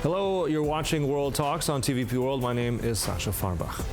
Hello, you're watching World Talks on TVP World. My name is Sasha Farbach.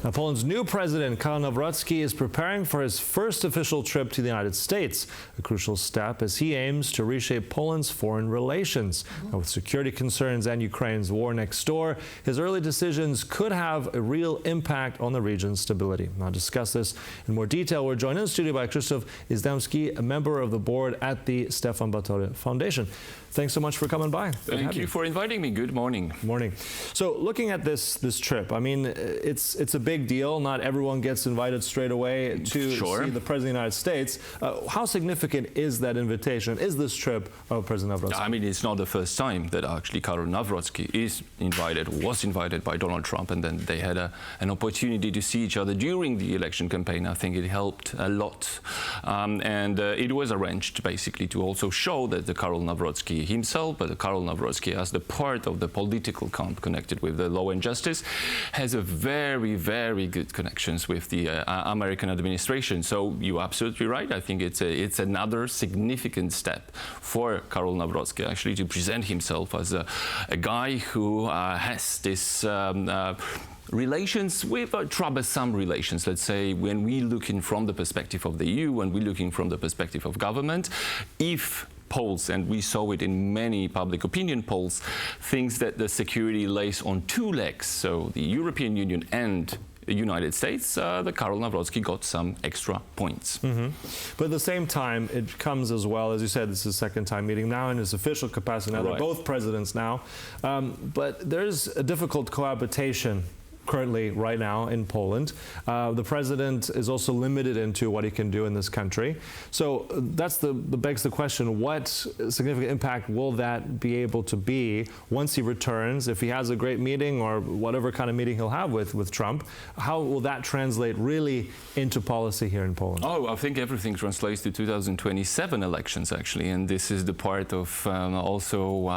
Now, Poland's new president, Karol Nawrocki, is preparing for his first official trip to the United States, a crucial step as he aims to reshape Poland's foreign relations. Now, with security concerns and Ukraine's war next door, his early decisions could have a real impact on the region's stability. Now, to discuss this in more detail, we're joined in the studio by Krzysztof Izdebski, a member of the board at the Stefan Batory Foundation. Thanks so much for coming by. Thank you for inviting me. Good morning. Morning. So, looking at this trip, I mean, it's a big deal. Not everyone gets invited straight away to see the President of the United States. How significant is that invitation? Is this trip of President Nawrocki? I mean, it's not the first time that actually Karol Nawrocki was invited by Donald Trump, and then they had an opportunity to see each other during the election campaign. I think it helped a lot. It was arranged basically to also show that the Karol Nawrocki himself, but Karol Nawrocki as the part of the political camp connected with the law and justice, has a very, very good connections with the American administration. So you're absolutely right. I think it's another significant step for Karol Nawrocki actually to present himself as a guy who has this relations with troublesome relations, let's say, when we looking from the perspective of the EU, when we're looking from the perspective of government. If polls, and we saw it in many public opinion polls, thinks that the security lays on two legs, so the European Union and the United States, the Karol Nawrocki got some extra points. But at the same time, it comes as well, as you said, this is his second time meeting now in his official capacity. Now they're both presidents now, but there's a difficult cohabitation currently right now in Poland. The president is also limited into what he can do in this country. So that's begs the question, what significant impact will that be able to be once he returns? If he has a great meeting or whatever kind of meeting he'll have with Trump, how will that translate really into policy here in Poland? Oh, I think everything translates to 2027 elections actually, and this is the part of also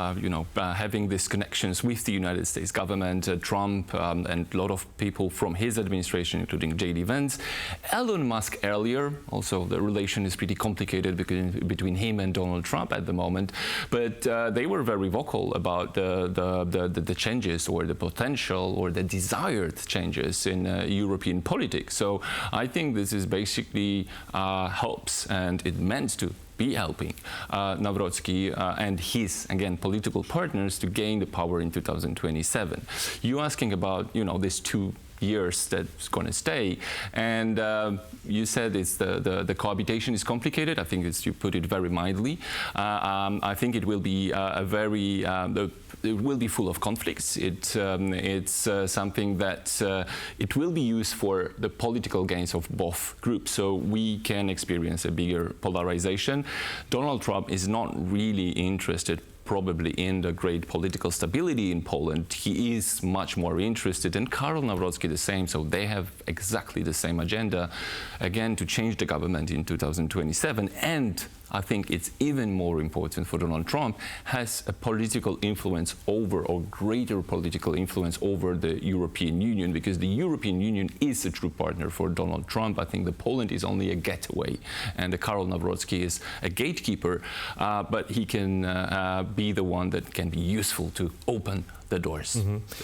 having these connections with the United States government, Trump, and a lot of people from his administration, including J.D. Vance. Elon Musk earlier, also the relation is pretty complicated between him and Donald Trump at the moment, but they were very vocal about the changes or the potential or the desired changes in European politics. So I think this is basically helps, and it meant to be helping Nawrocki and his, again, political partners to gain the power in 2027. You're asking about, these 2 years that's going to stay, and you said it's the cohabitation is complicated. I think you put it very mildly. I think it will be it will be full of conflicts. It's something that it will be used for the political gains of both groups, so we can experience a bigger polarization. Donald Trump is not really interested probably in the great political stability in Poland. He is much more interested, and Karol Nawrocki the same, so they have exactly the same agenda, again, to change the government in 2027. And I think it's even more important for Donald Trump, has a political influence over, or greater political influence over, the European Union, because the European Union is a true partner for Donald Trump. I think that Poland is only a getaway, and the Karol Nawrocki is a gatekeeper, but he can be the one that can be useful to open the doors.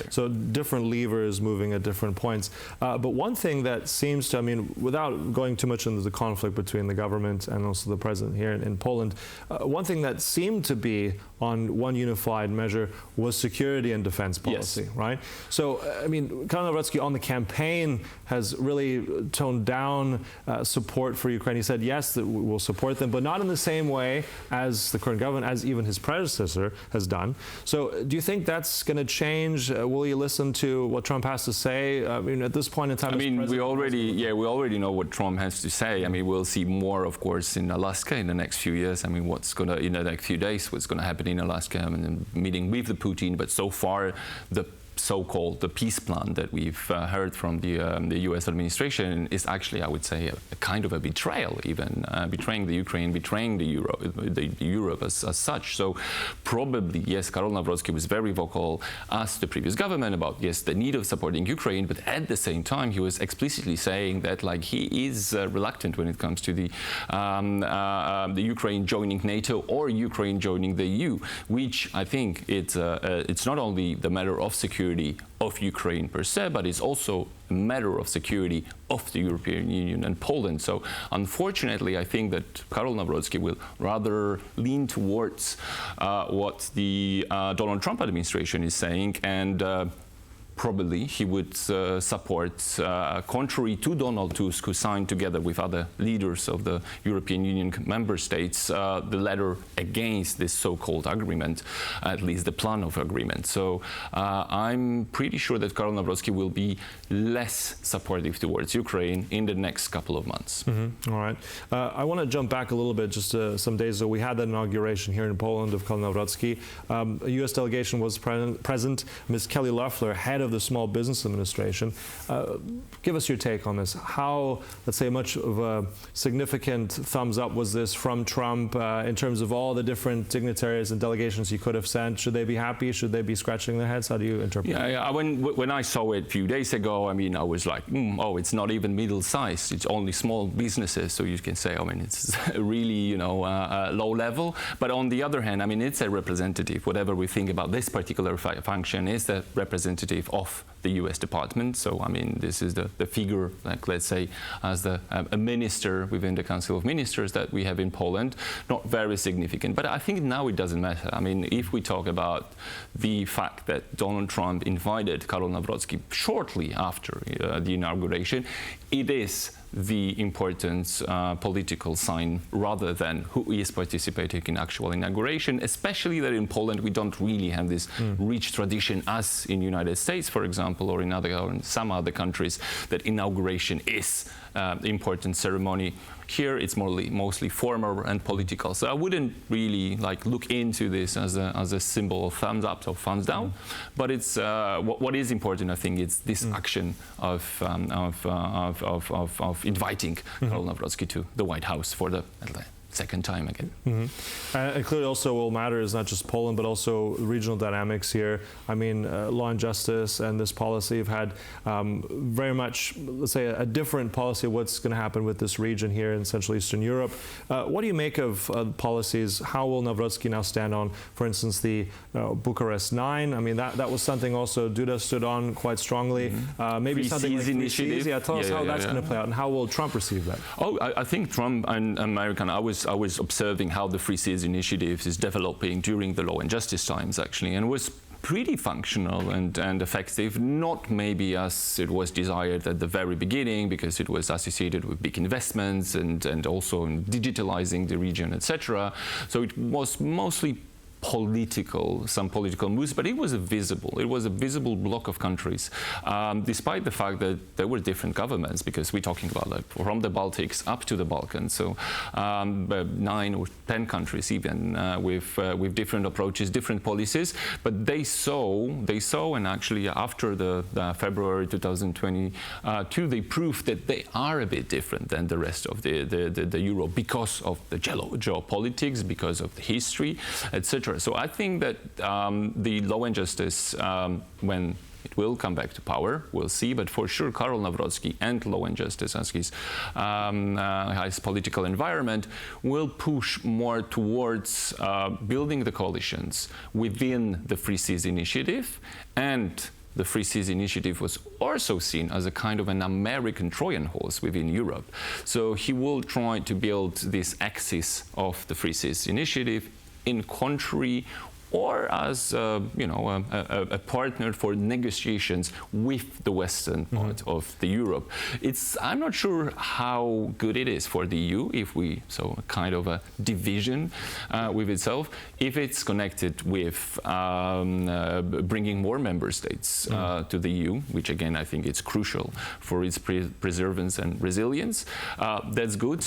So different levers moving at different points. But one thing that seems to, without going too much into the conflict between the government and also the president here in Poland, one thing that seemed to be on one unified measure was security and defense policy, right? So, Karol Nawrocki on the campaign has really toned down support for Ukraine. He said, yes, that we'll support them, but not in the same way as the current government, as even his predecessor has done. So do you think that's going to change? Will you listen to what Trump has to say? At this point in time, we already know what Trump has to say. We'll see more, of course, in Alaska in the next few years. What's going to, in the next few days, what's going to happen in Alaska, and meeting with the Putin. But so far, the so-called the peace plan that we've heard from the U.S. administration is actually, I would say, a kind of a betrayal, even betraying the Ukraine, betraying the Europe as such. So probably, yes, Karol Nawrocki was very vocal, asked the previous government about, yes, the need of supporting Ukraine, but at the same time, he was explicitly saying that, like, he is reluctant when it comes to the Ukraine joining NATO or Ukraine joining the EU, which I think it's not only the matter of security of Ukraine per se, but it's also a matter of security of the European Union and Poland. So unfortunately, I think that Karol Nawrocki will rather lean towards what the Donald Trump administration is saying, and probably he would support, contrary to Donald Tusk, who signed together with other leaders of the European Union member states the letter against this so-called agreement, at least the plan of agreement. So I'm pretty sure that Karol Nawrocki will be less supportive towards Ukraine in the next couple of months. Mm-hmm. All right. I want to jump back a little bit. Just some days ago, we had the inauguration here in Poland of Karol Nawrocki. A U.S. delegation was present. Ms. Kelly Loeffler, head of the Small Business Administration. Give us your take on this. How, let's say, much of a significant thumbs up was this from Trump in terms of all the different dignitaries and delegations he could have sent? Should they be happy? Should they be scratching their heads? How do you interpret it? Yeah. When I saw it a few days ago, I mean, I was like, oh, it's not even middle-sized. It's only small businesses. So you can say, I mean, it's really, low level. But on the other hand, I mean, it's a representative. Whatever we think about this particular function is the representative of the U.S. department. So, I mean, this is the figure, like, let's say, as a minister within the Council of Ministers that we have in Poland. Not very significant. But I think now it doesn't matter. I mean, if we talk about the fact that Donald Trump invited Karol Nawrocki shortly after the inauguration, it is the important political sign rather than who is participating in actual inauguration, especially that in Poland we don't really have this rich tradition as in United States, for example, or in some other countries, that inauguration is important ceremony. Here it's mostly formal and political. So I wouldn't really look into this as a symbol of thumbs up or thumbs down. But it's what is important, I think, is this action of inviting Karol Nawrocki to the White House for the second time again. And clearly also will matter is not just Poland, but also regional dynamics here. I mean, law and justice and this policy have had very much, let's say, a different policy of what's going to happen with this region here in Central Eastern Europe. What do you make of policies? How will Nawrocki now stand on, for instance, the Bucharest 9? I mean, that was something also Duda stood on quite strongly. Maybe Free something Seas like initiative. Yeah, tell us how that's going to play out, and how will Trump receive that? Oh, I think Trump and American, I was observing how the Free Seas initiative is developing during the law and justice times, actually, and was pretty functional and effective, not maybe as it was desired at the very beginning, because it was associated with big investments and also in digitalizing the region, etc. So it was mostly some political moves, but it was a visible bloc of countries, despite the fact that there were different governments, because we're talking about from the Baltics up to the Balkans, so 9 or 10 countries even with different approaches, different policies. But they saw, and actually after the February 2022, they proved that they are a bit different than the rest of the Europe because of the geopolitics, because of the history, etc. So I think that the law and justice, when it will come back to power, we'll see. But for sure, Karol Nawrocki and law and justice as his political environment will push more towards building the coalitions within the Free Seas initiative. And the Free Seas initiative was also seen as a kind of an American Trojan horse within Europe. So he will try to build this axis of the Free Seas initiative in country or as a partner for negotiations with the western part of the Europe. I'm not sure how good it is for the EU if a kind of a division with itself, if it's connected with bringing more member states to the EU, which again I think it's crucial for its preservance and resilience. That's good.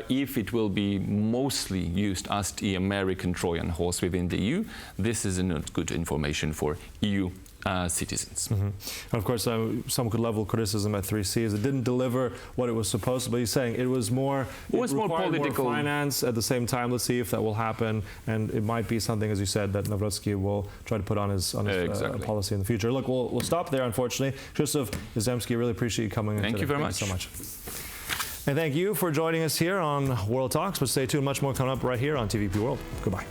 If it will be mostly used as the American Trojan horse within the EU, this is not good information for EU citizens. And of course, some could level criticism at 3Cs. It didn't deliver what it was supposed to, but he's saying it was more, more political. more finance. At the same time, let's see if that will happen, and it might be something, as you said, that Nawrocki will try to put on his exactly. policy in the future. Look, we'll stop there, unfortunately. Krzysztof Izdebski, really appreciate you coming in Thank today. you very Thank much. you so much. And thank you for joining us here on World Talks, but stay tuned, much more coming up right here on TVP World. Goodbye.